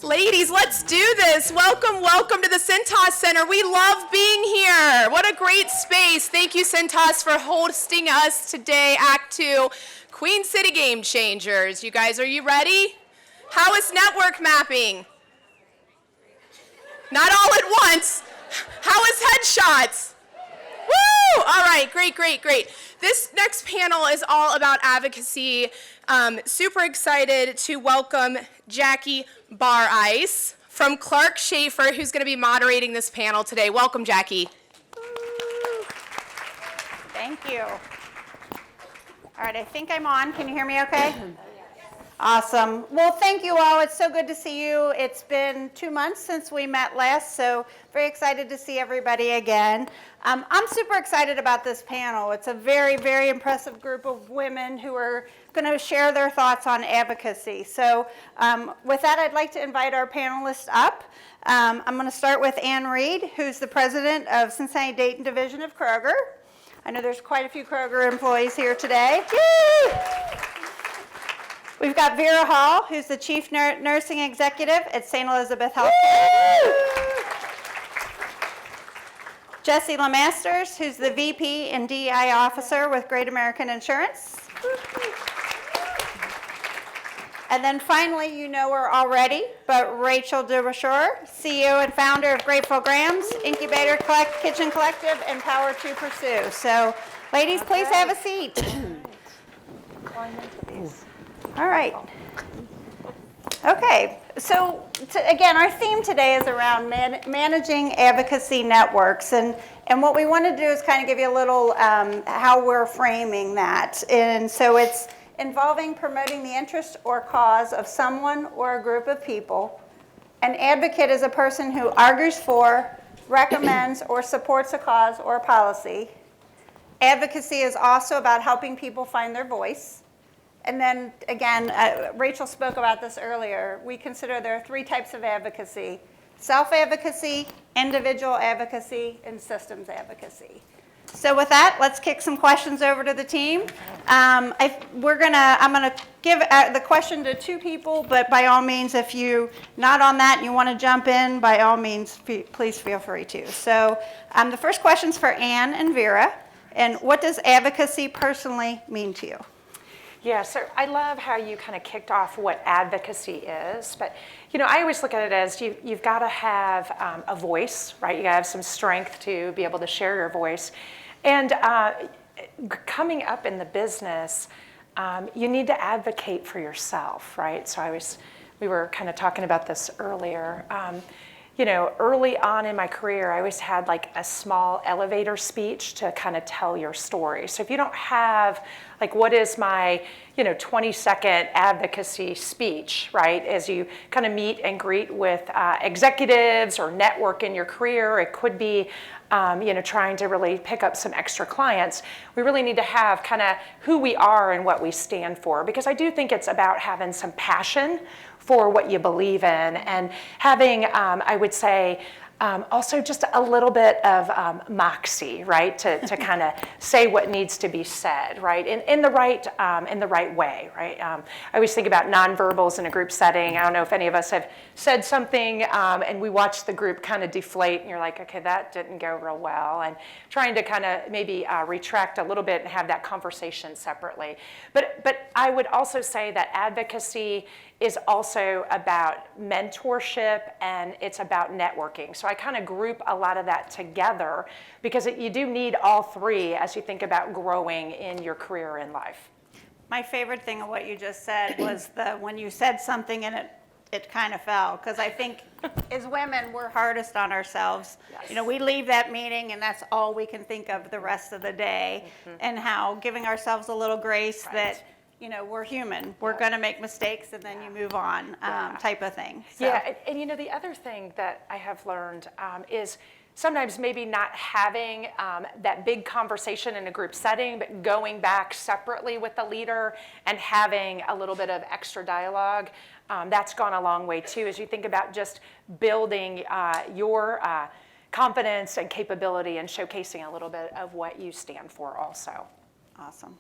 Ladies, let's do this. Welcome to the Cintas Center. We love being here. What a great space. Thank you, Cintas, for hosting us today, Act 2, Queen City Game Changers. You guys, are you ready? How is network mapping? Not all at once. How is headshots? Woo! All right, great. This next panel is all about advocacy. Super excited to welcome Jacquie Bauereis from Clark Shaefer, who's going to be moderating this panel today. Welcome, Jacquie. Thank you. All right, I think I'm on. Can you hear me okay? Awesome. Well, thank you all. It's so good to see you. It's been 2 months since we met last, so very excited to see everybody again. I'm super excited about this panel. It's a very, very impressive group of women who are going to share their thoughts on advocacy. So with that, I'd like to invite our panelists up. I'm going to start with Reid, who's the president of Cincinnati Dayton Division of Kroger. I know there's quite a few Kroger employees here today. Yay! We've got Vera Hall, who's the Chief Nursing Executive at St. Elizabeth Healthcare. Jesse Lemasters, who's the VP and DEI Officer with Great American Insurance. And then finally, you know her already, but Rachel Desrochers, CEO and founder of Grateful Grams, Incubator Kitchen Collective, and Power to Pursue. So, ladies, please have a seat. All right. Okay, so again, our theme today is around managing advocacy networks, and what we want to do is kind of give you a little how we're framing that. And so it's involving promoting the interest or cause of someone or a group of people. An advocate is a person who argues for, recommends, or supports a cause or a policy. Advocacy is also about helping people find their voice. And then, again, Rachel spoke about this earlier. We consider there are 3 types of advocacy: self-advocacy, individual advocacy, and systems advocacy. So with that, let's kick some questions over to the team. I'm going to give the question to 2 people, but by all means, if you're not on that and you want to jump in, by all means, please feel free to. So the first question's for Ann and Vera. And what does advocacy personally mean to you? Yeah, so I love how you kind of kicked off what advocacy is, but I always look at it as you've got to have a voice, right? You got to have some strength to be able to share your voice. And coming up in the business, you need to advocate for yourself, right? So we were kind of talking about this earlier. Early on in my career, I always had like a small elevator speech to kind of tell your story. So if you don't have, like, what is my, 20-second advocacy speech, right? As you kind of meet and greet with executives or network in your career, it could be, trying to really pick up some extra clients. We really need to have kind of who we are and what we stand for, because I do think it's about having some passion for what you believe in, and having, I would say, also just a little bit of moxie, right, to kind of say what needs to be said, right, in the right way, right. I always think about nonverbals in a group setting. I don't know if any of us have said something and we watch the group kind of deflate, and you're like, okay, that didn't go real well, and trying to kind of maybe retract a little bit and have that conversation separately. But I would also say that advocacy is also about mentorship, and it's about networking. So I kind of group a lot of that together, because you do need all 3 as you think about growing in your career in life. My favorite thing of what you just said was when you said something and it kind of fell, because I think as women, we're hardest on ourselves. Yes. We leave that meeting and that's all we can think of the rest of the day, and how giving ourselves a little grace, right, that we're human. We're going to make mistakes, and then you move on, type of thing. So. Yeah, and the other thing that I have learned is sometimes maybe not having that big conversation in a group setting, but going back separately with the leader and having a little bit of extra dialogue. That's gone a long way too, as you think about just building your confidence and capability, and showcasing a little bit of what you stand for also. Awesome.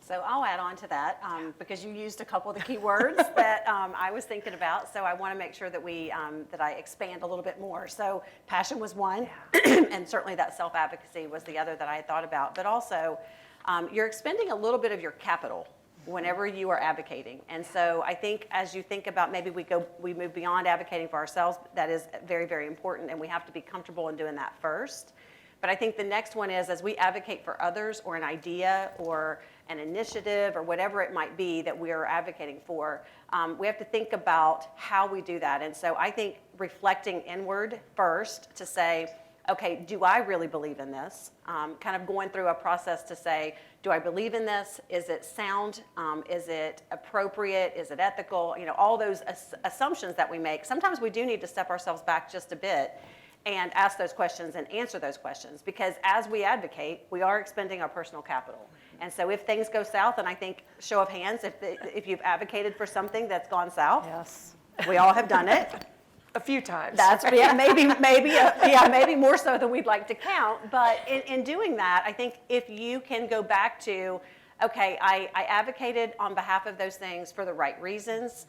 So I'll add on to that because you used a couple of the key words that I was thinking about. So I want to make sure that that I expand a little bit more. So passion was one, and certainly that self-advocacy was the other that I had thought about. But also, you're expending a little bit of your capital whenever you are advocating. And so I think as you think about maybe we move beyond advocating for ourselves, that is very, very important, and we have to be comfortable in doing that first. But I think the next one is as we advocate for others or an idea or an initiative or whatever it might be that we are advocating for, we have to think about how we do that. And so I think reflecting inward first to say, okay, do I really believe in this? Kind of going through a process to say, do I believe in this? Is it sound? Is it appropriate? Is it ethical? You know, all those assumptions that we make. Sometimes we do need to step ourselves back just a bit and ask those questions and answer those questions, because as we advocate, we are expending our personal capital. And so if things go south, and I think, show of hands, if you've advocated for something that's gone south, Yes. we all have done it. A few times. That's maybe more so than we'd like to count. But in doing that, I think if you can go back to, okay, I advocated on behalf of those things for the right reasons.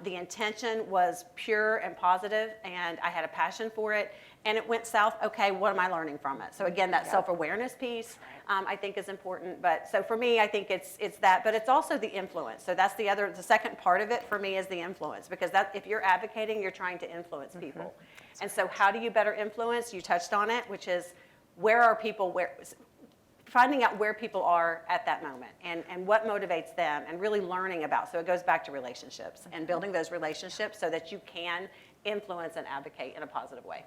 The intention was pure and positive, and I had a passion for it, and it went south. Okay, what am I learning from it? So again, that self-awareness piece, I think is important. But so for me, I think it's that, but it's also the influence. So that's the second part of it for me is the influence, because that if you're advocating, you're trying to influence people. And so how do you better influence? You touched on it, which is where are people, finding out where people are at that moment and what motivates them and really learning about. So it goes back to relationships and building those relationships so that you can influence and advocate in a positive way.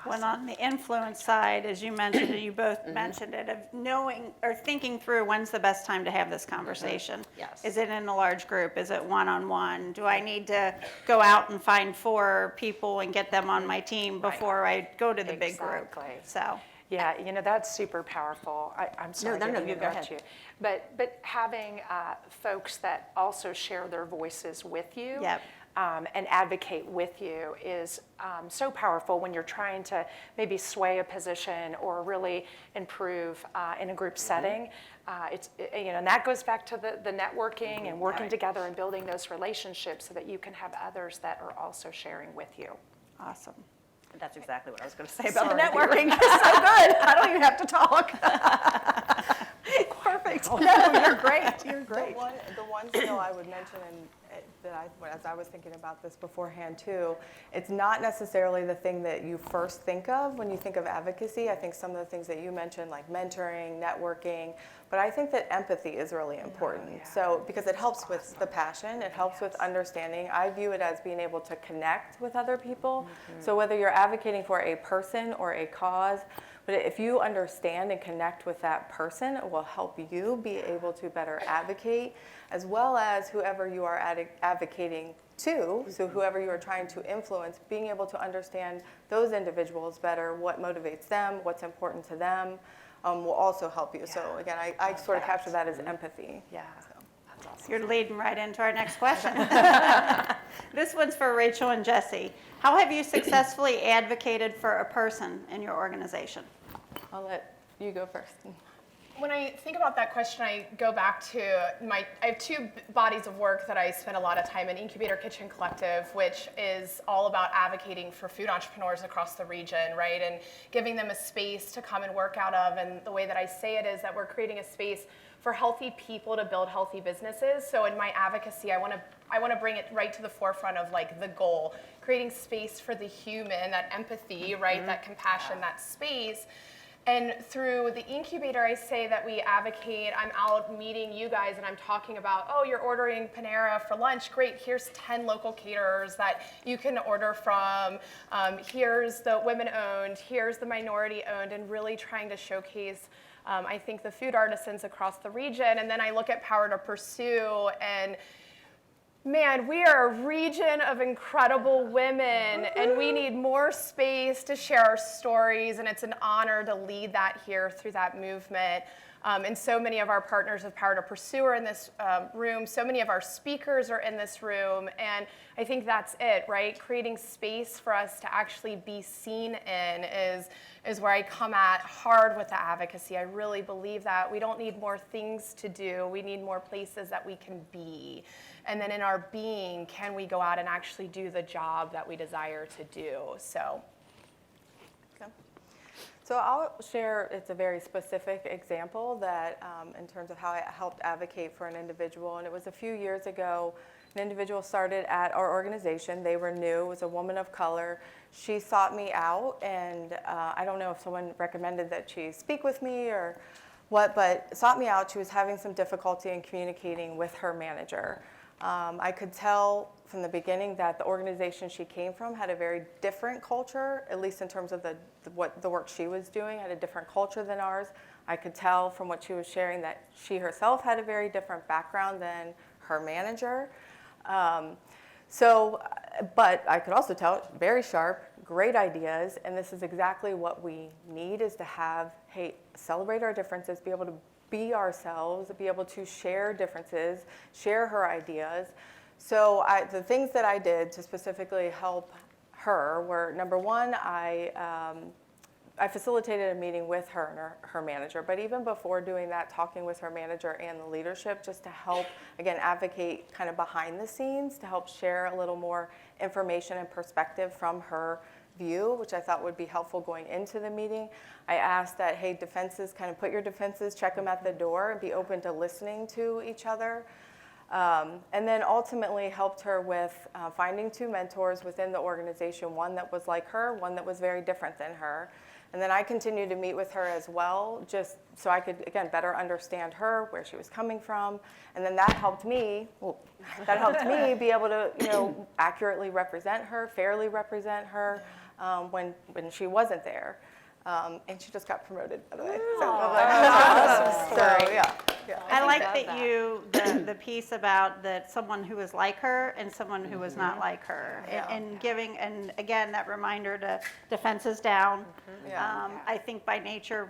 When on the influence side, as you mentioned, and you both mentioned it, of knowing or thinking through when's the best time to have this conversation. Yes. Is it in a large group? Is it one-on-one? Do I need to go out and find 4 people and get them on my team before I go to the big group? Exactly. So. Yeah, you know, that's super powerful. I'm sorry. No, I didn't you go interrupt ahead. you. But having folks that also share their voices with you Yep. And advocate with you is so powerful when you're trying to maybe sway a position or really improve in a group setting. And that goes back to the networking and working together and building those relationships so that you can have others that are also sharing with you. Awesome. That's exactly what I was going to say about the networking. It's so good. I don't even have to talk. Perfect. No, you're great. You're great. The one skill I would mention, as I was thinking about this beforehand too, it's not necessarily the thing that you first think of when you think of advocacy. I think some of the things that you mentioned, like mentoring, networking, but I think that empathy is really important. So because it helps with the passion, it helps with understanding. I view it as being able to connect with other people. So whether you're advocating for a person or a cause, but if you understand and connect with that person, it will help you be able to better advocate, as well as whoever you are advocating to, so whoever you are trying to influence, being able to understand those individuals better, what motivates them, what's important to them, will also help you. So again, I sort of capture that as empathy. Yeah. So. That's awesome. You're leading right into our next question. This one's for Rachel and Jesse. How have you successfully advocated for a person in your organization? I'll let you go first. When I think about that question, I go back to I have 2 bodies of work that I spend a lot of time in. Incubator Kitchen Collective, which is all about advocating for food entrepreneurs across the region, right? And giving them a space to come and work out of. And the way that I say it is that we're creating a space for healthy people to build healthy businesses. So in my advocacy, I want to bring it right to the forefront of like the goal, creating space for the human, that empathy, right? That compassion, that space. And through the incubator, I say that we advocate. I'm out meeting you guys and I'm talking about, oh, you're ordering Panera for lunch. Great, here's 10 local caterers that you can order from. Here's the women-owned, here's the minority-owned, and really trying to showcase, I think, the food artisans across the region. And then I look at Power to Pursue, and man, we are a region of incredible women, and we need more space to share our stories, and it's an honor to lead that here through that movement. And so many of our partners with Power to Pursue are in this room. So many of our speakers are in this room. And I think that's it, right? Creating space for us to actually be seen in is where I come at hard with the advocacy. I really believe that. We don't need more things to do. We need more places that we can be. And then in our being, can we go out and actually do the job that we desire to do? So. So I'll share, it's a very specific example that in terms of how I helped advocate for an individual. And it was a few years ago, an individual started at our organization. They were new, it was a woman of color. She sought me out, and I don't know if someone recommended that she speak with me or what, but sought me out. She was having some difficulty in communicating with her manager. I could tell from the beginning that the organization she came from had a very different culture, at least in terms of the work she was doing, had a different culture than ours. I could tell from what she was sharing that she herself had a very different background than her manager. But I could also tell, very sharp, great ideas, and this is exactly what we need, is to have, hey, celebrate our differences, be able to be ourselves, be able to share differences, share her ideas. So the things that I did to specifically help her were, number one, I facilitated a meeting with her and her manager, but even before doing that, talking with her manager and the leadership just to help, again, advocate kind of behind the scenes, to help share a little more information and perspective from her view, which I thought would be helpful going into the meeting. I asked that, hey, defenses, kind of put your defenses, check them at the door, and be open to listening to each other. And then ultimately helped her with finding 2 mentors within the organization, one that was like her, one that was very different than her. And then I continued to meet with her as well, just so I could, again, better understand her, where she was coming from. And then that helped me, be able to, accurately represent her, fairly represent her when she wasn't there. And she just got promoted, by the way. So, yeah. I like that the piece about that someone who was like her and someone who was not like her, and giving, and again, that reminder to defenses down. I think by nature,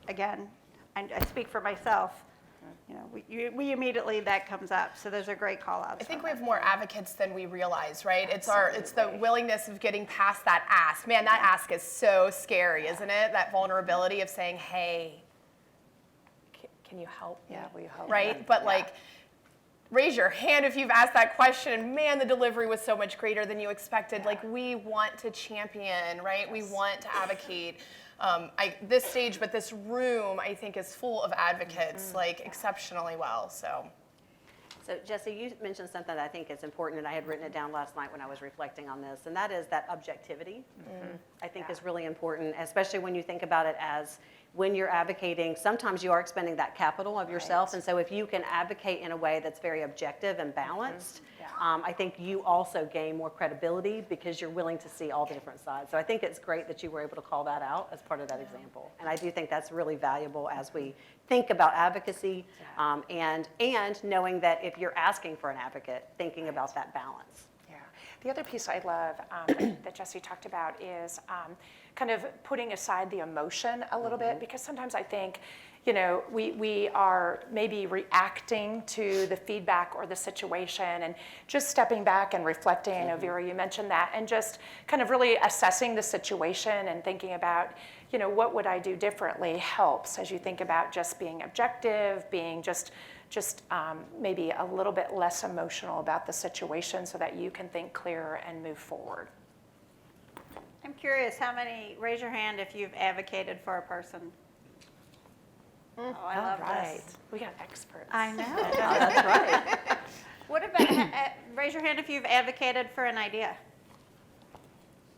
I speak for myself, we immediately, that comes up. So those are great call outs. I think we have more advocates than we realize, right? It's the willingness of getting past that ask. Man, that ask is so scary, isn't it? That vulnerability of saying, hey, can you help me? Yeah, will you help? Right? But raise your hand if you've asked that question. Man, the delivery was so much greater than you expected. Like, we want to champion, right? Yes. We want to advocate. This stage, but this room, I think, is full of advocates, exceptionally well. So Jessie, you mentioned something that I think is important, and I had written it down last night when I was reflecting on this, and that is that objectivity. I think is really important, especially when you think about it as when you're advocating, sometimes you are expending that capital of yourself, and so if you can advocate in a way that's very objective and balanced, I think you also gain more credibility because you're willing to see all the different sides. So I think it's great that you were able to call that out as part of that example. And I do think that's really valuable as we think about advocacy, and knowing that if you're asking for an advocate, thinking about that balance. Yeah. The other piece I love that Jessie talked about is kind of putting aside the emotion a little bit, because sometimes I think, we are maybe reacting to the feedback or the situation and just stepping back and reflecting. I know, Vera, you mentioned that, and just kind of really assessing the situation and thinking about, what would I do differently helps as you think about just being objective, being just maybe a little bit less emotional about the situation so that you can think clearer and move forward. I'm curious, raise your hand if you've advocated for a person. Oh, I love this. We got experts. I know. That's right. What about, raise your hand if you've advocated for an idea.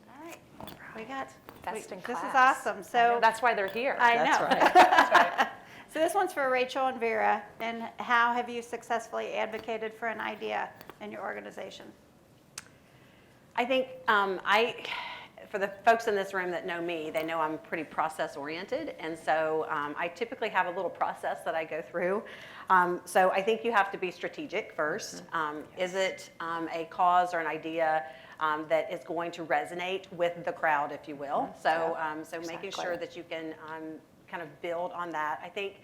All right. We got, Best in this is class. awesome. So that's why they're here. I know. That's right. that's right. So this one's for Rachel and Vera. And how have you successfully advocated for an idea in your organization? I think for the folks in this room that know me, they know I'm pretty process oriented, and so I typically have a little process that I go through. So I think you have to be strategic first. Is it a cause or an idea that is going to resonate with the crowd, if you will? So making sure that you can kind of build on that. I think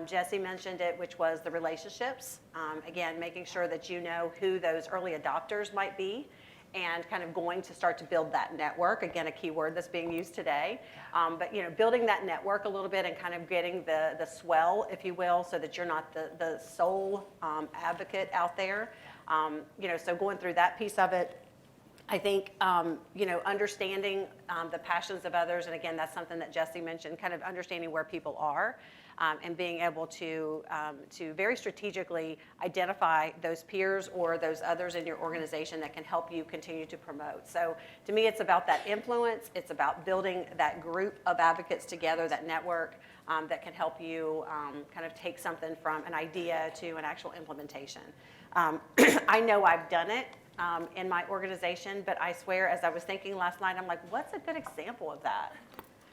Jesse mentioned it, which was the relationships. Again, making sure that you know who those early adopters might be and kind of going to start to build that network. Again, a key word that's being used today. But building that network a little bit and kind of getting the swell, if you will, so that you're not the sole advocate out there. So going through that piece of it, I think, understanding the passions of others, and again, that's something that Jesse mentioned, kind of understanding where people are and being able to very strategically identify those peers or those others in your organization that can help you continue to promote. So to me, it's about that influence. It's about building that group of advocates together, that network that can help you kind of take something from an idea to an actual implementation. I know I've done it in my organization, but I swear, as I was thinking last night, I'm like, what's a good example of that?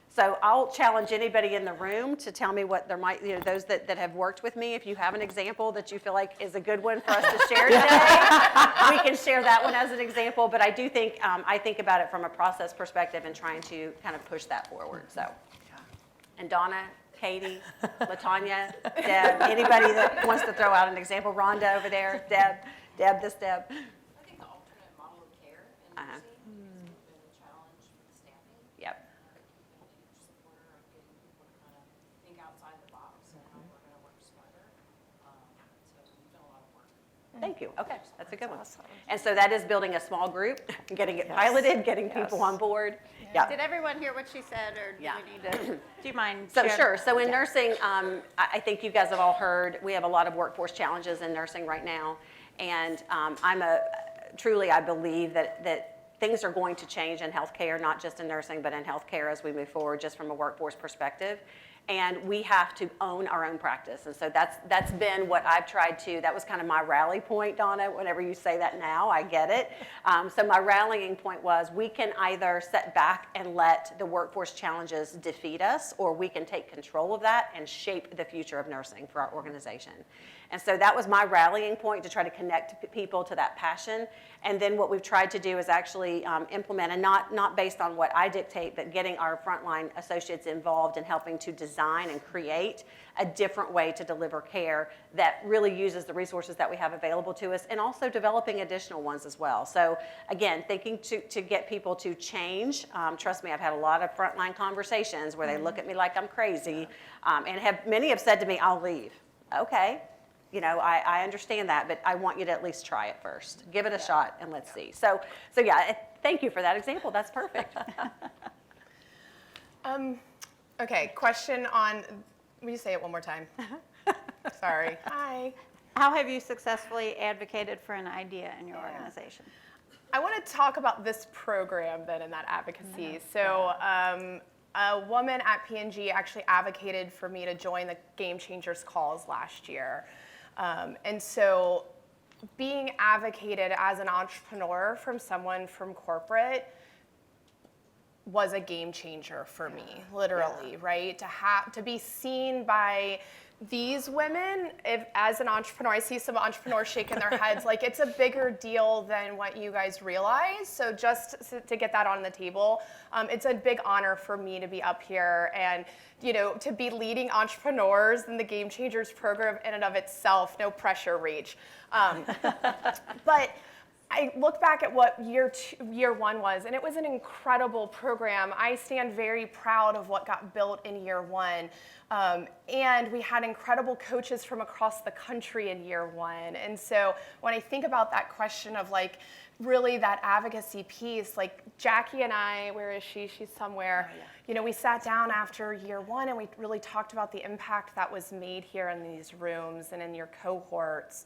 So I'll challenge anybody in the room to tell me what there might, those that have worked with me, if you have an example that you feel like is a good one for us to share today, we can share that one as an example. But I do think, I think about it from a process perspective and trying to kind of push that forward. So, and Donna, Katie, LaTanya, Deb, anybody that wants to throw out an example, Rhonda over there, Deb, this Deb. I think the alternate model of care in nursing has been a challenge with staffing. Yep. Been a huge supporter of getting people to kind of think outside the box and how we're going to work smarter. So we've done a lot of work. Thank you. Okay, that's a good one. And so that is building a small group, getting it piloted, getting people on board. Yeah. Did everyone hear what she said, or do we need to? Do you mind So sharing? sure. So in nursing, I think you guys have all heard, we have a lot of workforce challenges in nursing right now. And truly, I believe that things are going to change in healthcare, not just in nursing, but in healthcare as we move forward, just from a workforce perspective. And we have to own our own practice. And so that's been what I've tried to, that was kind of my rally point, Donna. Whenever you say that now, I get it. So my rallying point was, we can either sit back and let the workforce challenges defeat us, or we can take control of that and shape the future of nursing for our organization. And so that was my rallying point, to try to connect people to that passion. And then what we've tried to do is actually implement, and not based on what I dictate, but getting our frontline associates involved in helping to design and create a different way to deliver care that really uses the resources that we have available to us, and also developing additional ones as well. So again, thinking to get people to change. Trust me, I've had a lot of frontline conversations where they look at me like I'm crazy, and many have said to me, I'll leave. Okay. I understand that, but I want you to at least try it first. Give it a shot and let's see. So yeah, thank you for that example. That's perfect. Okay, question on, will you say it one more time? Sorry. Hi. How have you successfully advocated for an idea in your organization? I want to talk about this program then, in that advocacy. So a woman at P&G actually advocated for me to join the Game Changers calls last year. And so being advocated as an entrepreneur from someone from corporate was a game changer for me, literally, right? To be seen by these women, as an entrepreneur, I see some entrepreneurs shaking their heads, like, it's a bigger deal than what you guys realize. So just to get that on the table, it's a big honor for me to be up here and, to be leading entrepreneurs in the Game Changers program in and of itself. No pressure, Reach. But I look back at what year one was, and it was an incredible program. I stand very proud of what got built in year one. And we had incredible coaches from across the country in year one. And so when I think about that question of, like, really that advocacy piece, like Jacquie and I, where is she? She's somewhere. Oh, yeah. We sat down after year one and we really talked about the impact that was made here in these rooms and in your cohorts.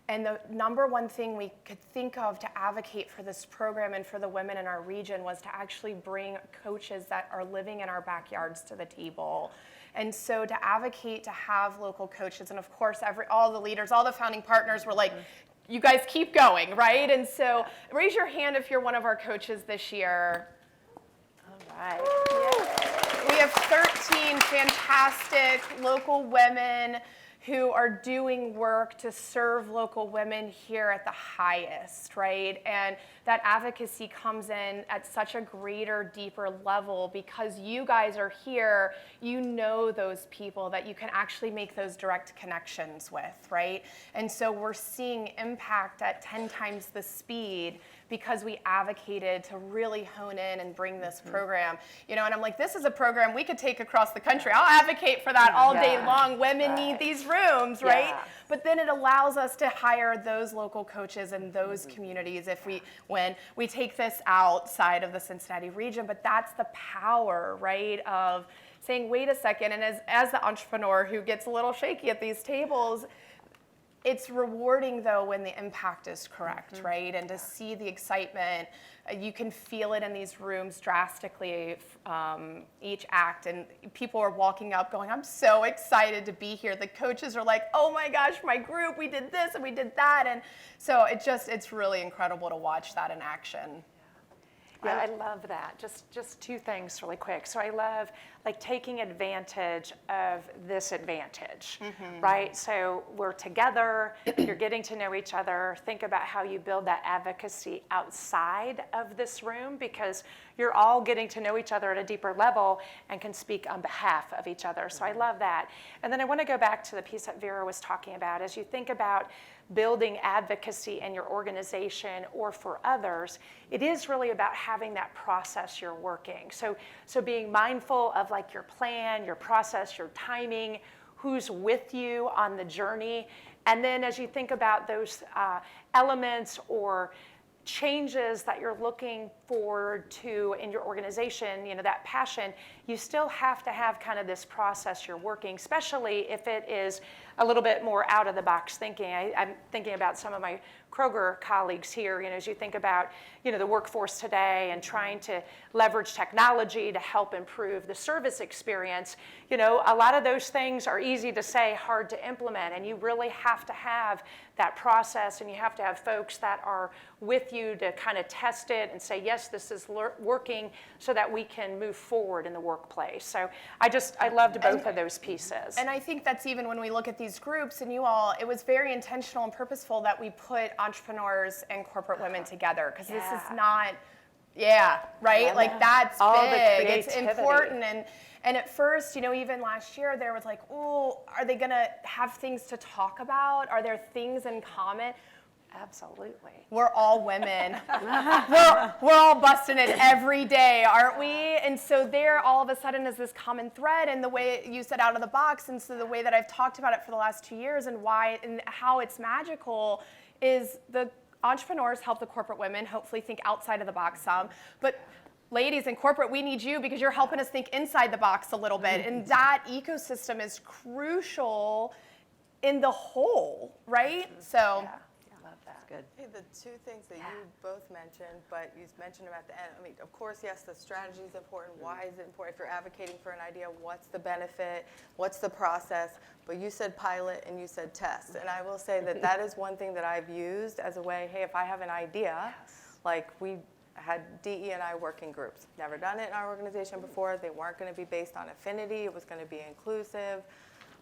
And the number one thing we could think of to advocate for this program and for the women in our region was to actually bring coaches that are living in our backyards to the table. And so to advocate to have local coaches, and of course all the leaders, all the founding partners were like, you guys keep going, right? And so raise your hand if you're one of our coaches this year. All right. Yeah. We have 13 fantastic local women who are doing work to serve local women here at the highest, right? And that advocacy comes in at such a greater, deeper level because you guys are here, you know those people that you can actually make those direct connections with, right? And so we're seeing impact at 10 times the speed because we advocated to really hone in and bring this program, and I'm like, this is a program we could take across the country. I'll advocate for that all day long. Women need these rooms, right? Yeah. But then it allows us to hire those local coaches in those communities when we take this outside of the Cincinnati region. But that's the power, right, of saying, wait a second, and as the entrepreneur who gets a little shaky at these tables, it's rewarding, though, when the impact is correct, right? And to see the excitement, you can feel it in these rooms drastically each act. And people are walking up going, I'm so excited to be here. The coaches are like, oh my gosh, my group, we did this and we did that. And so it's really incredible to watch that in action. Yeah, I love that. Just two things really quick. So I love taking advantage of this advantage, right? So we're together, you're getting to know each other. Think about how you build that advocacy outside of this room because you're all getting to know each other at a deeper level and can speak on behalf of each other. So I love that. And then I want to go back to the piece that Vera was talking about. As you think about building advocacy in your organization or for others, it is really about having that process you're working. So being mindful of your plan, your process, your timing, who's with you on the journey. And then as you think about those elements or changes that you're looking forward to in your organization, that passion, you still have to have kind of this process you're working, especially if it is a little bit more out of the box thinking. I'm thinking about some of my Kroger colleagues here, as you think about, the workforce today and trying to leverage technology to help improve the service experience. A lot of those things are easy to say, hard to implement, and you really have to have that process, and you have to have folks that are with you to kind of test it and say, yes, this is working, so that we can move forward in the workplace. So I loved both of those pieces. And I think that's even when we look at these groups, and it was very intentional and purposeful that we put entrepreneurs and corporate women together, because this is not, right? That's all big. the It's important. And at first, even last year, there was are they gonna have things to talk about? Are there things in common? Absolutely. We're all women. we're all busting it every day, aren't we? And so there all of a sudden is this common thread, and the way you said out of the box, and so the way that I've talked about it for the last 2 years and why and how it's magical is the entrepreneurs help the corporate women hopefully think outside of the box some. But ladies in corporate, we need you because you're helping us think inside the box a little bit. And that ecosystem is crucial in the whole, right? So. Good. Hey, the two things that you both mentioned, but you mentioned about the end, of course, yes, the strategy is important. Why is it important? If you're advocating for an idea, what's the benefit? What's the process? But you said pilot and you said test. And I will say that is one thing that I've used as a way, hey, if I have an idea, we had DE&I working groups. Never done it in our organization before. They weren't going to be based on affinity. It was going to be inclusive.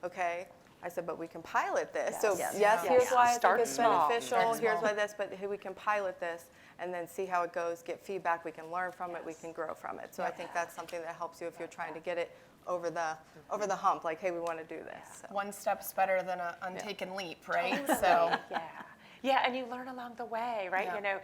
Okay. I said, but we can pilot this. So yes, here's why I think it's beneficial. Here's why this, but we can pilot this and then see how it goes, get feedback. We can learn from it. We can grow from it. So I think that's something that helps you if you're trying to get it over the hump. Hey, we want to do this. So. One step's better than an untaken leap, right? Totally. So. Yeah, and you learn along the way, right? Yeah.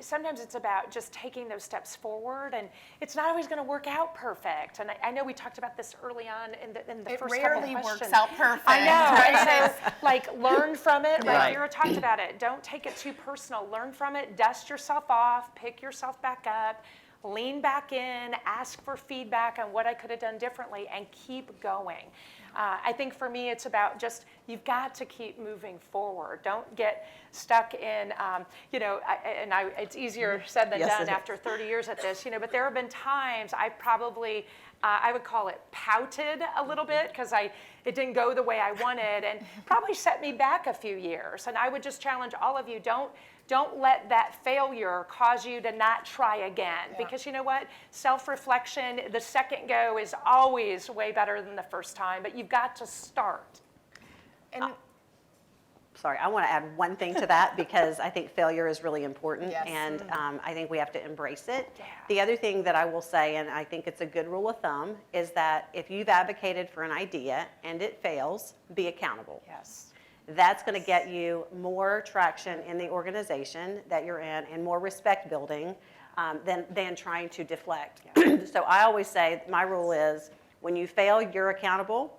Sometimes it's about just taking those steps forward, and it's not always going to work out perfect. And I know we talked about this early on in the first couple of questions. It rarely works out perfect. I know, Right? So learn from it, right? Right. Vera talked about it. Don't take it too personal. Learn from it, dust yourself off, pick yourself back up, lean back in, ask for feedback on what I could have done differently, and keep going. I think for me, it's about just, you've got to keep moving forward. Don't get stuck in, it's easier said than done after 30 years at this, but there have been times I've probably, I would call it pouted a little bit because it didn't go the way I wanted and probably set me back a few years. And I would just challenge all of you, don't let that failure cause you to not try again. Because you know what? Self-reflection, the second go is always way better than the first time, but you've got to start. And Sorry, I want to add one thing to that because I think failure is really important, Yes. and I think we have to embrace it. The other thing that I will say, and I think it's a good rule of thumb, is that if you've advocated for an idea and it fails, be accountable. Yes. That's going to get you more traction in the organization that you're in and more respect building than trying to deflect. So I always say my rule is when you fail, you're accountable.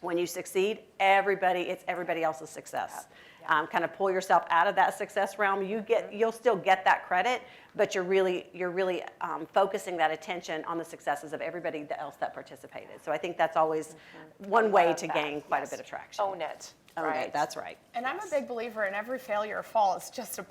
When you succeed, it's everybody else's success. Kind of pull yourself out of that success realm. You'll still get that credit, but you're really focusing that attention on the successes of everybody else that participated. So I think that's always one way to gain quite a bit of traction. Own it. Own it, that's right. And I'm a big believer in every failure or fall is just a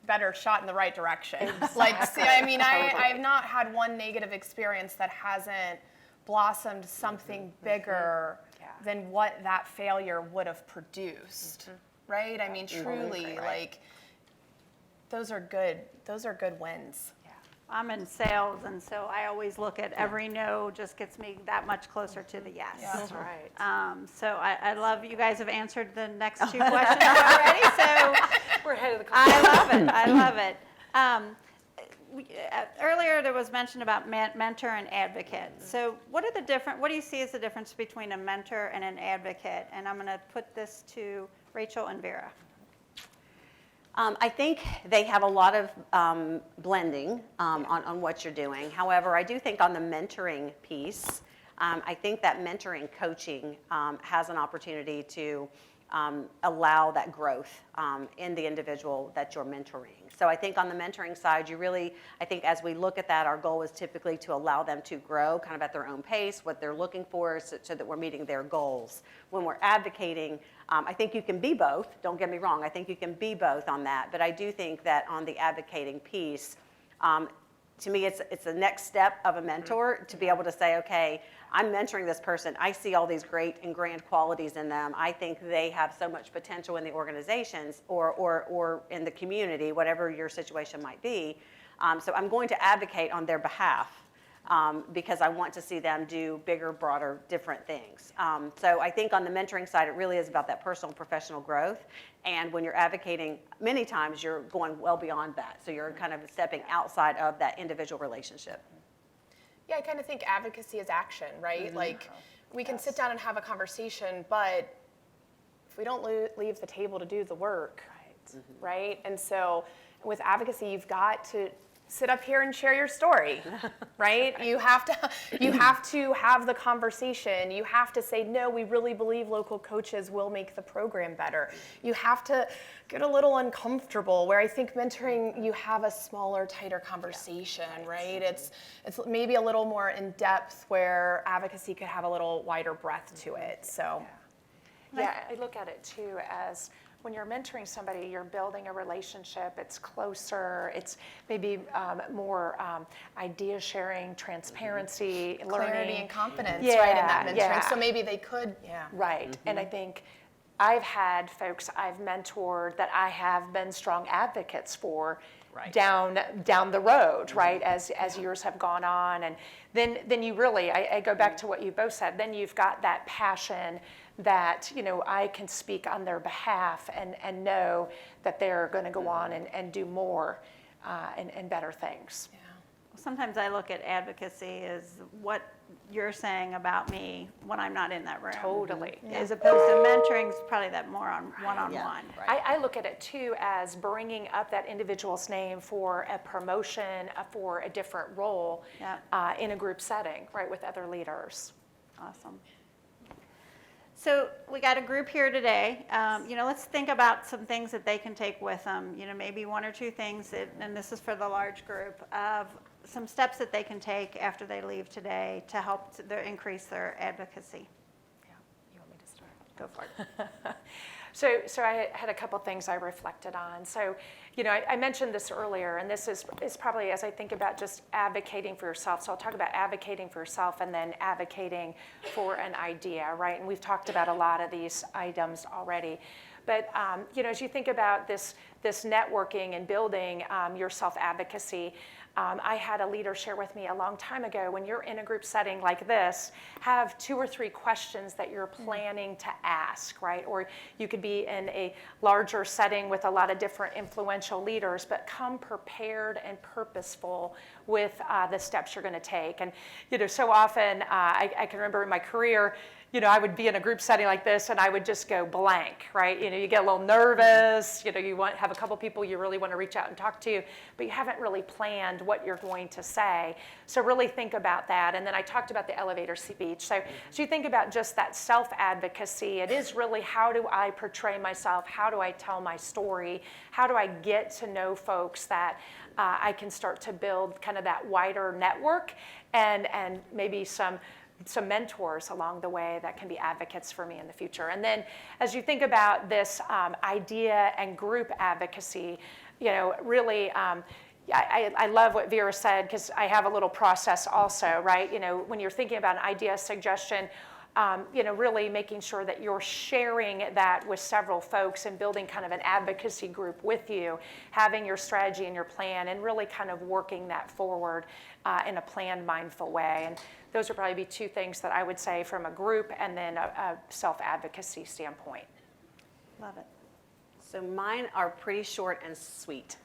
better shot in the right direction. Like, see, I mean, I've not had one negative experience that hasn't blossomed something bigger than what that failure would have produced, right? I mean, truly, like, those are good wins. I'm in sales, and so I always look at every no just gets me that much closer to the yes. That's right. So I love, you guys have answered the next two questions already, so We're ahead of the I love it. Earlier there was mention about mentor and advocate. So what do you see as the difference between a mentor and an advocate? And I'm going to put this to Rachel and Vera. I think they have a lot of blending on what you're doing. However, I do think on the mentoring piece, I think that mentoring coaching has an opportunity to allow that growth in the individual that you're mentoring. So I think on the mentoring side, I think as we look at that, our goal is typically to allow them to grow kind of at their own pace, what they're looking for, so that we're meeting their goals. When we're advocating, I think you can be both. Don't get me wrong. I think you can be both on that. But I do think that on the advocating piece, to me, it's the next step of a mentor to be able to say, okay, I'm mentoring this person. I see all these great and grand qualities in them. I think they have so much potential in the organizations or in the community, whatever your situation might be. So I'm going to advocate on their behalf because I want to see them do bigger, broader, different things. So I think on the mentoring side, it really is about that personal and professional growth. And when you're advocating, many times you're going well beyond that. So you're kind of stepping outside of that individual relationship. Yeah, I kind of think advocacy is action, right? Like, we can sit down and have a conversation, but if we don't leave the table to do the work, right? And so with advocacy, you've got to sit up here and share your story, right? You have to have the conversation. You have to say, no, we really believe local coaches will make the program better. You have to get a little uncomfortable, where I think mentoring, you have a smaller, tighter conversation, right? It's maybe a little more in depth, where advocacy could have a little wider breadth to it, so. Yeah, I look at it too as when you're mentoring somebody, you're building a relationship. It's closer. It's maybe more idea sharing, transparency, learning. Clarity and confidence, right, in that mentoring. Yeah. So maybe they could, Right, and I think I've had folks I've mentored that I have been strong advocates for down the road, right, as years have gone on. And then you really, I go back to what you both said, then you've got that passion that, I can speak on their behalf and know that they're going to go on and do more and better things. Yeah. Sometimes I look at advocacy as what you're saying about me when I'm not in that room. Totally. As opposed to mentoring is probably that more on one-on-one. I look at it too as bringing up that individual's name for a promotion, for a different role in a group setting, right, with other leaders. Awesome. So we got a group here today. Let's think about some things that they can take with them. Maybe one or two things, and this is for the large group, of some steps that they can take after they leave today to help increase their advocacy. Yeah, you want me to start? Go for it. So I had a couple things I reflected on. So, I mentioned this earlier, and this is probably as I think about just advocating for yourself. So I'll talk about advocating for yourself and then advocating for an idea, right? And we've talked about a lot of these items already. But, as you think about this networking and building your self-advocacy, I had a leader share with me a long time ago, when you're in a group setting like this, have 2 or 3 questions that you're planning to ask, right? Or you could be in a larger setting with a lot of different influential leaders, but come prepared and purposeful with the steps you're going to take. And so often I can remember in my career, I would be in a group setting like this and I would just go blank, right? You get a little nervous, you have a couple people you really want to reach out and talk to, but you haven't really planned what you're going to say. So really think about that. And then I talked about the elevator speech. So you think about just that self-advocacy. It is really, how do I portray myself? How do I tell my story? How do I get to know folks that I can start to build kind of that wider network and maybe some mentors along the way that can be advocates for me in the future. And then as you think about this idea and group advocacy, really, I love what Vera said, because I have a little process also, right? When you're thinking about an idea, suggestion, really making sure that you're sharing that with several folks and building kind of an advocacy group with you, having your strategy and your plan, and really kind of working that forward in a planned, mindful way. And those would probably be 2 things that I would say from a group and then a self-advocacy standpoint. Love it. So mine are pretty short and sweet.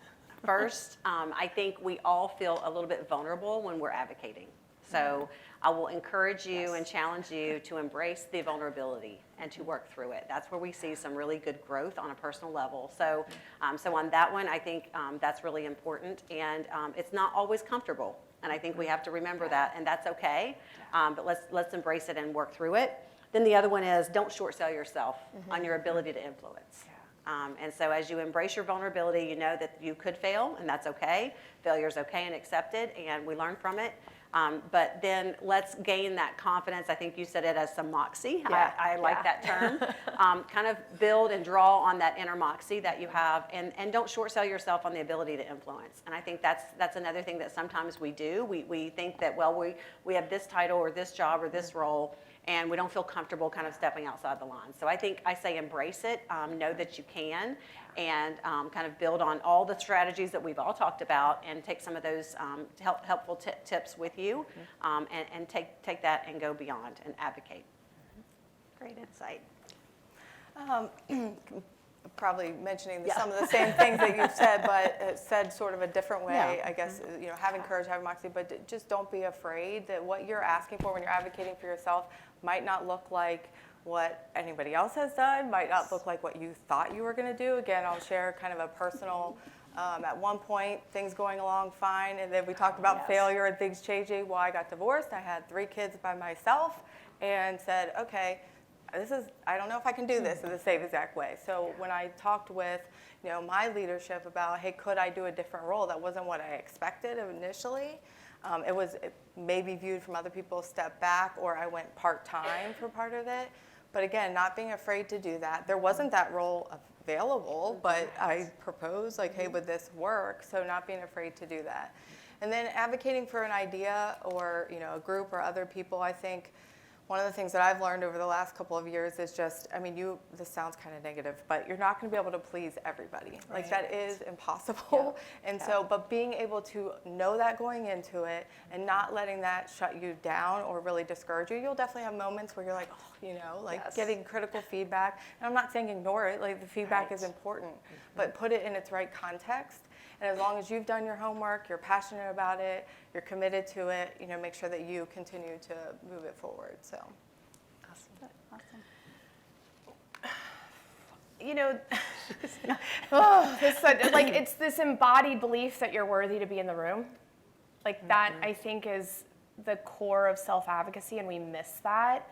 First, I think we all feel a little bit vulnerable when we're advocating. So I will encourage you and challenge you to embrace the vulnerability and to work through it. That's where we see some really good growth on a personal level. So, so on that one, I think that's really important. And it's not always comfortable. And I think we have to remember that, and that's okay. But let's embrace it and work through it. Then the other one is, don't short sell yourself on your ability to influence. And so as you embrace your vulnerability, you know that you could fail, and that's okay. Failure is okay and accepted, and we learn from it. But then let's gain that confidence. I think you said it as some moxie. Yeah. I like that term. Kind of build and draw on that inner moxie that you have, and don't short sell yourself on the ability to influence. And I think that's another thing that sometimes we do. We think that, well, we have this title or this job or this role, and we don't feel comfortable kind of stepping outside the line. So I say embrace it, know that you can, and kind of build on all the strategies that we've all talked about, and take some of those helpful tips with you, and take that and go beyond and advocate. Great insight. Probably mentioning some of the same things that you've said, but said sort of a different way. I guess, having courage, having moxie, but just don't be afraid that what you're asking for when you're advocating for yourself might not look like what anybody else has done, might not look like what you thought you were going to do. Again, I'll share kind of a personal, at one point, things going along fine, and then we talked about failure and things changing. Well, I got divorced, I had 3 kids by myself, and said, okay, I don't know if I can do this in the same exact way. So when I talked with, my leadership about, hey, could I do a different role? That wasn't what I expected initially. It was maybe viewed from other people, step back, or I went part-time for part of it. But again, not being afraid to do that. There wasn't that role available, but I proposed, like, hey, would this work? So not being afraid to do that. And then advocating for an idea or, a group or other people, I think one of the things that I've learned over the last couple of years is just, this sounds kind of negative, but you're not going to be able to please everybody. Right. Like, that is impossible. Yeah. And so, but being able to know that going into it and not letting that shut you down or really discourage you, you'll definitely have moments where you're like, getting critical feedback. And I'm not saying ignore it, like, the feedback is important, but put it in its right context. And as long as you've done your homework, you're passionate about it, you're committed to it, make sure that you continue to move it forward. So, awesome. It's this embodied belief that you're worthy to be in the room. Like, that, I think, is the core of self-advocacy, and we miss that.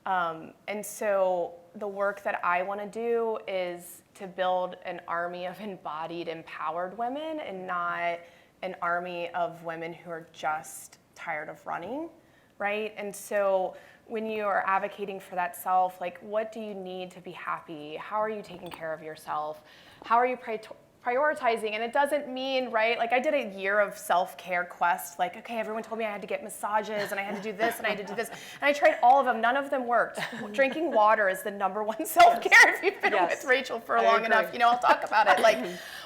And so the work that I want to do is to build an army of embodied, empowered women, and not an army of women who are just tired of running, right? And so when you are advocating for that self, like, what do you need to be happy? How are you taking care of yourself? How are you prioritizing. And it doesn't mean, right, like I did a year of self-care quest, like, okay, everyone told me I had to get massages and I had to do this and I had to do this. And I tried all of them, none of them worked. Drinking water is the #1 self-care. If you've been with Rachel for long enough, you know, I'll talk about it. Like,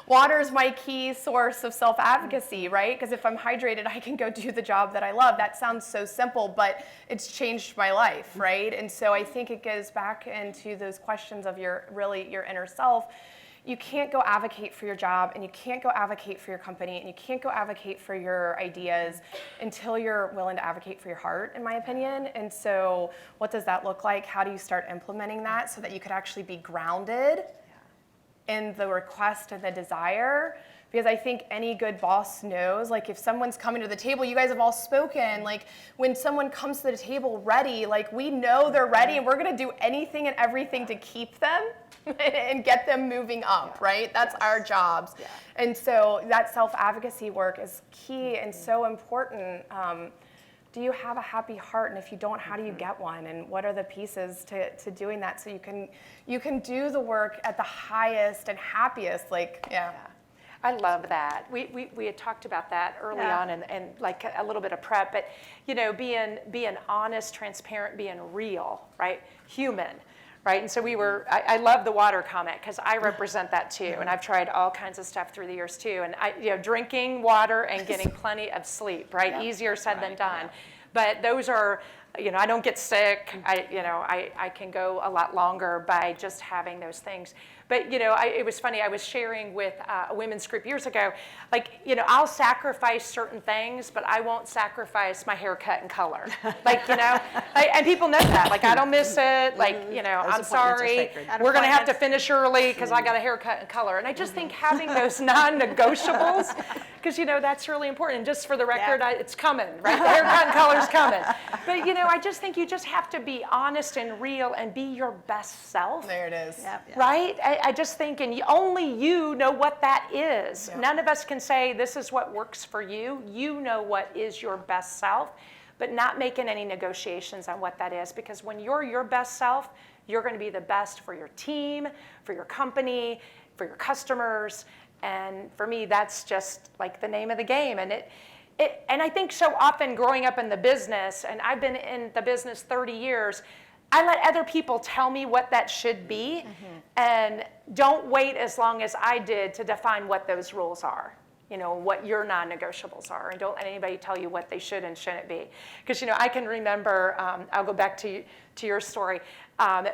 water is my key source of self-advocacy, right? Because if I'm hydrated, I can go do the job that I love. That sounds so simple, but it's changed my life, right? And so I think it goes back into those questions of your inner self. You can't go advocate for your job, and you can't go advocate for your company, and you can't go advocate for your ideas until you're willing to advocate for your heart, in my opinion. And so what does that look like? How do you start implementing that so that you could actually be grounded in the request and the desire? Because I think any good boss knows, like if someone's coming to the table, you guys have all spoken, like when someone comes to the table ready, like we know they're ready and we're gonna do anything and everything to keep them and get them moving up, right? That's our jobs. And so that self-advocacy work is key and so important. Do you have a happy heart? And if you don't, how do you get one? And what are the pieces to doing that so you can do the work at the highest and happiest, like, I love that. We had talked about that early on and like a little bit of prep, but you know, being honest, transparent, being real, right? Human, right? And so I love the water comment because I represent that too. And I've tried all kinds of stuff through the years too. And drinking water and getting plenty of sleep, right? Easier said than done. But those are, I don't get sick. I can go a lot longer by just having those things. But, it was funny. I was sharing with a women's group years ago, like, I'll sacrifice certain things, but I won't sacrifice my haircut and color. Like, and people know that. Like, I don't miss it. Like, I'm sorry. We're going to have to finish early because I got a haircut and color. And I just think having those non-negotiables, because, that's really important. And just for the record, it's coming, right? The haircut and color's coming. But, I just think you just have to be honest and real and be your best self. There it is. Right? I just think, and only you know what that is. Yep. None of us can say this is what works for you. You know what is your best self, but not making any negotiations on what that is, because when you're your best self, you're going to be the best for your team, for your company, for your customers. And for me, that's just like the name of the game. And and I think so often growing up in the business, and I've been in the business 30 years, I let other people tell me what that should be, and don't wait as long as I did to define what those rules are, what your non-negotiables are, and don't let anybody tell you what they should and shouldn't be. Because, I can remember, I'll go back to your story,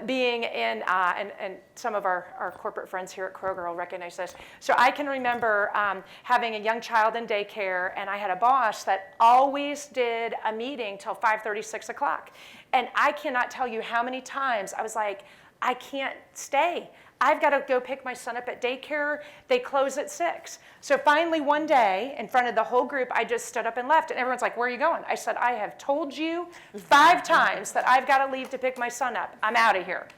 being in, and some of our corporate friends here at Kroger will recognize this. So I can remember having a young child in daycare, and I had a boss that always did a meeting till 5:30, 6 o'clock. And I cannot tell you how many times I was like, I can't stay. I've got to go pick my son up at daycare. They close at 6. So finally one day, in front of the whole group, I just stood up and left. And everyone's like, where are you going? I said, I have told you 5 times that I've got to leave to pick my son up. I'm out of here.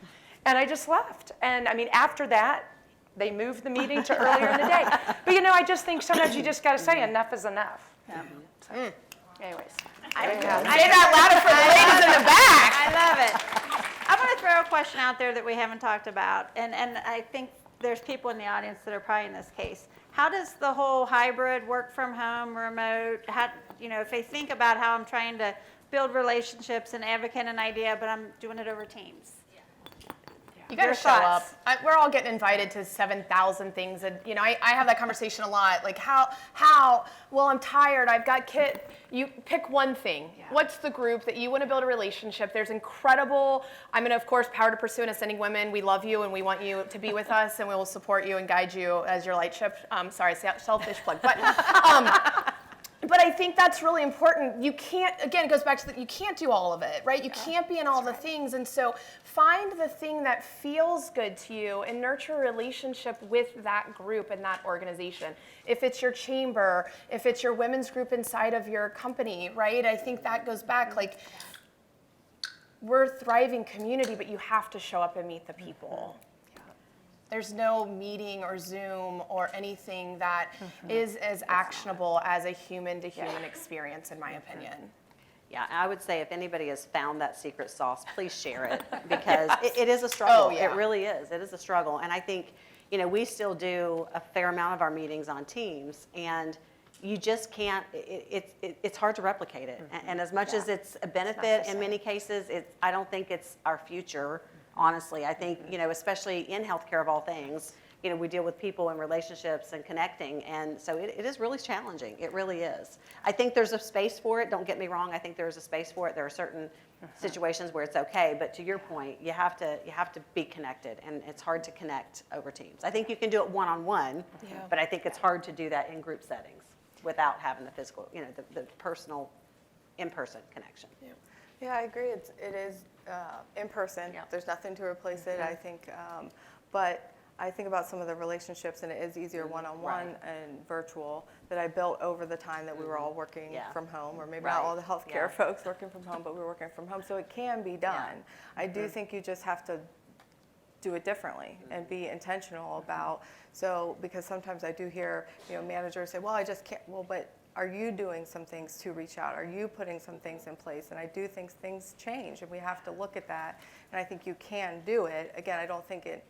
And I just left. And I mean, after that, they moved the meeting to earlier in the day. But I just think sometimes you just got to say enough is enough. So, anyways. Say that louder for the ladies in the back. I love it. I'm going to throw a question out there that we haven't talked about, and I think there's people in the audience that are probably in this case. How does the whole hybrid work from home, remote, if they think about how I'm trying to build relationships and advocate an idea, but I'm doing it over Teams? You got to show up. We're all getting invited to 7,000 things, and I have that conversation a lot. Like how? Well, I'm tired. I've got kids. You pick one thing. Yeah. What's the group that you want to build a relationship? There's incredible. I'm going to, of course, Power to Pursue and Ascending Women. We love you, and we want you to be with us, and we will support you and guide you as your light ship. Sorry, selfish plug, but. But I think that's really important. You can't, again, it goes back to you can't do all of it, right? You can't be in all the things. And so find the thing that feels good to you and nurture a relationship with that group and that organization. If it's your chamber, if it's your women's group inside of your company, right? I think that goes back, like, we're a thriving community, but you have to show up and meet the people. There's no meeting or Zoom or anything that is as actionable as a human-to-human experience, in my opinion. Yeah, I would say if anybody has found that secret sauce, please share it, because it is a struggle. Oh, yeah. It really is. It is a struggle. And I think, we still do a fair amount of our meetings on Teams, and you just can't, it's hard to replicate it. And as much as it's a benefit in many cases, I don't think it's our future, honestly. I think, especially in healthcare of all things, we deal with people and relationships and connecting, and so it is really challenging. It really is. I think there's a space for it. Don't get me wrong. I think there's a space for it. There are certain situations where it's okay, but to your point, you have to be connected, and it's hard to connect over Teams. I think you can do it one-on-one, but I think it's hard to do that in group settings without having the physical, the personal, in-person connection. Yeah, I agree. It is in person. Yeah. There's nothing to replace it, I think. But I think about some of the relationships, and it is easier one-on-one and virtual, that I built over the time that we were all working from home, or maybe not all the healthcare folks working from home, but we were working from home. So it can be done. I do think you just have to do it differently and be intentional about, because sometimes I do hear, managers say, well, I just can't, well, but are you doing some things to reach out? Are you putting some things in place? And I do think things change, and we have to look at that. And I think you can do it. Again, I don't think it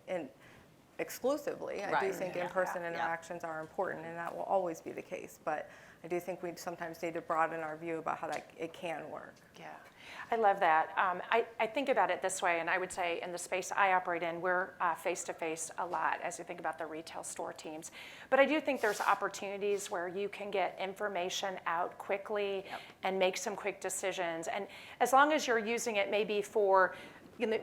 exclusively. I do think in-person interactions are important, and that will always be the case. But I do think we sometimes need to broaden our view about how it can work. Yeah, I love that. I think about it this way, and I would say in the space I operate in, we're face-to-face a lot as you think about the retail store teams. But I do think there's opportunities where you can get information out quickly and make some quick decisions. And as long as you're using it maybe for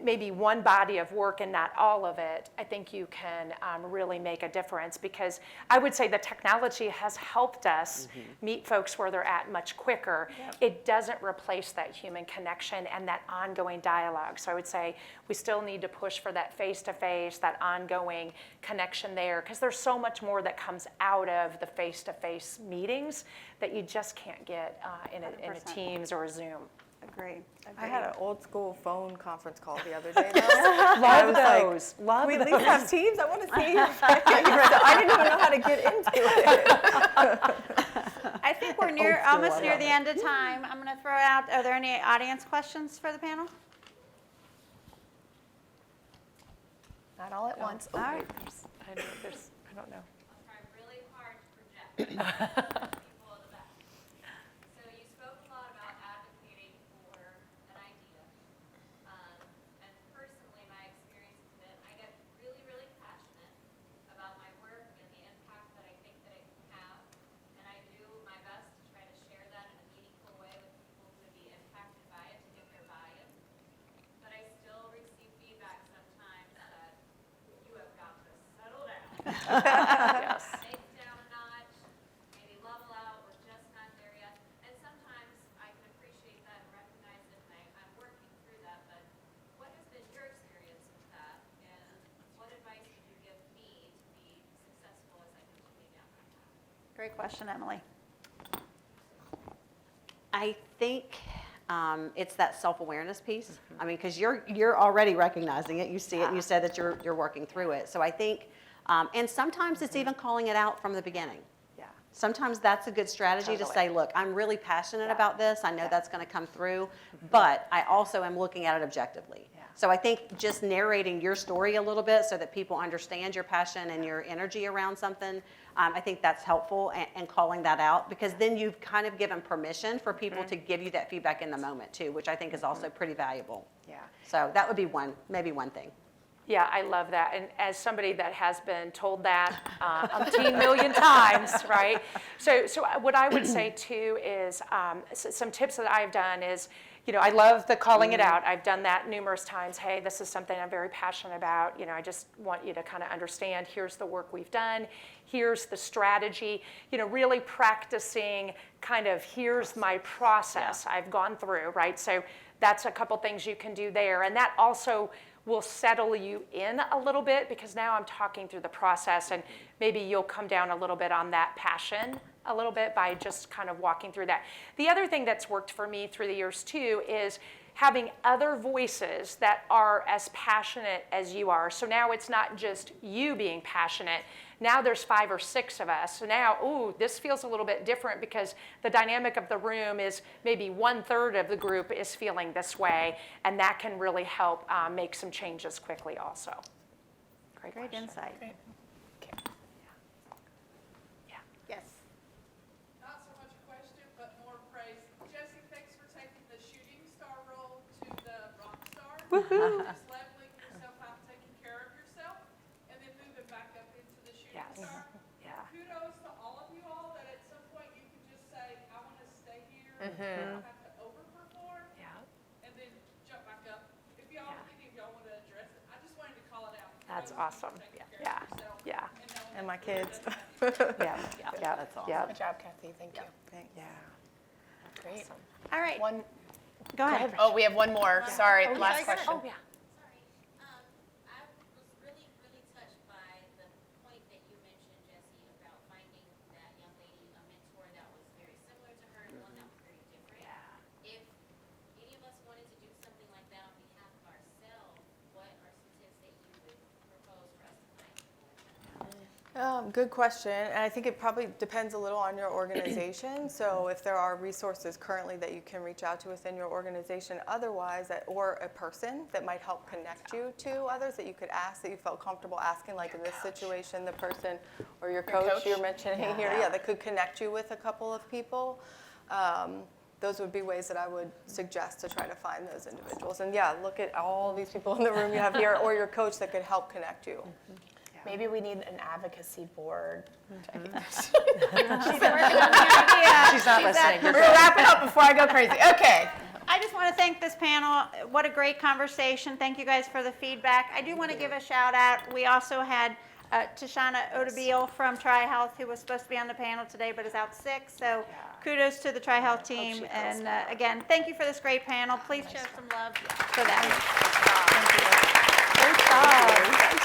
maybe one body of work and not all of it, I think you can really make a difference, because I would say the technology has helped us meet folks where they're at much quicker. It doesn't replace that human connection and that ongoing dialogue. So I would say we still need to push for that face-to-face, that ongoing connection there, because there's so much more that comes out of the face-to-face meetings that you just can't get in a Teams or a Zoom. Agree. I had an old school phone conference call the other day. Love those. Love we those. at least have Teams. I want to see. So I didn't even know how to get into it. I think we're almost near the end of time. I'm going to throw out, are there any audience questions for the panel? Not all at once. All right. I don't know. I'll try really hard to project. People in the back. So you spoke a lot about advocating for an idea. And personally, my experience has been, I get really, really passionate about my work and the impact that I think that it can have. And I do my best to try to share that in a meaningful way with people who would be impacted by it, to get their buy-in. But I still receive feedback sometimes that you have got to settle down. Yes. Take it down a notch, maybe level out, we're just not there yet. And sometimes I can appreciate that and recognize it, and I'm working through that, but what has been your experience with that? And what advice would you give me to be successful as I continue down that path? Great question, Emily. I think it's that self-awareness piece. I mean, because you're already recognizing it, you see it, and you said that you're working through it. So I think, and sometimes it's even calling it out from the beginning. Yeah. Sometimes that's a good strategy to say, look, I'm really passionate about this. I know that's going to come through, but I also am looking at it objectively. So I think just narrating your story a little bit so that people understand your passion and your energy around something, I think that's helpful, and calling that out, because then you've kind of given permission for people to give you that feedback in the moment too, which I think is also pretty valuable. Yeah. So that would be maybe one thing. Yeah, I love that. And as somebody that has been told that umpteen million times, right? So what I would say too is some tips that I've done is, I love the calling it out. I've done that numerous times. Hey, this is something I'm very passionate about. I just want you to kind of understand, here's the work we've done. Here's the strategy. Really practicing kind of, here's my process I've gone through, right? So that's a couple things you can do there. And that also will settle you in a little bit, because now I'm talking through the process, and maybe you'll come down a little bit on that passion a little bit by just kind of walking through that. The other thing that's worked for me through the years too is having other voices that are as passionate as you are. So now it's not just you being passionate. Now there's 5 or 6 of us. So now, this feels a little bit different, because the dynamic of the room is maybe 1/3 of the group is feeling this way, and that can really help make some changes quickly also. Great Great question. insight. Just leveling yourself out, taking care of yourself, and then moving back up into the shooting star. Yeah. Kudos to all of you all that at some point you can just say, I want to stay here. I don't have to overperform. Yeah. And then jump back up. If y'all, any of y'all want to address it, I just wanted to call it out. That's Kudos to awesome. taking care Yeah. of yourself Yeah. knowing And my that kids. Yeah. Yeah. That's awesome. Good job, Kathy. Thank you. Thanks. Yeah. Great. All right, One. go ahead. Oh, we have one more. Sorry, last question. Oh, yeah. Sorry. I was really, really touched by the point that you mentioned, Jessie, about finding that young lady a mentor that was very similar to her and one that was very different. If any of us wanted to do something like that on behalf of ourselves, what are some tips that you would propose for us to find? Good question, and I think it probably depends a little on your organization. So if there are resources currently that you can reach out to within your organization, otherwise, or a person that might help connect you to others that you could ask, that you felt comfortable asking, like in this situation, the person or your coach you're mentioning here, that could connect you with a couple of people. Those would be ways that I would suggest to try to find those individuals. And look at all these people in the room you have here, or your coach that could help connect you. Maybe we need an advocacy board. She's not listening. We're wrapping up before I go crazy. Okay. I just want to thank this panel. What a great conversation. Thank you guys for the feedback. I do want to give a shout out. We also had Tashawna Otabil from TriHealth, who was supposed to be on the panel today but is out sick. So kudos to the TriHealth team. And again, thank you for this great panel. Please show some love for them. Great job.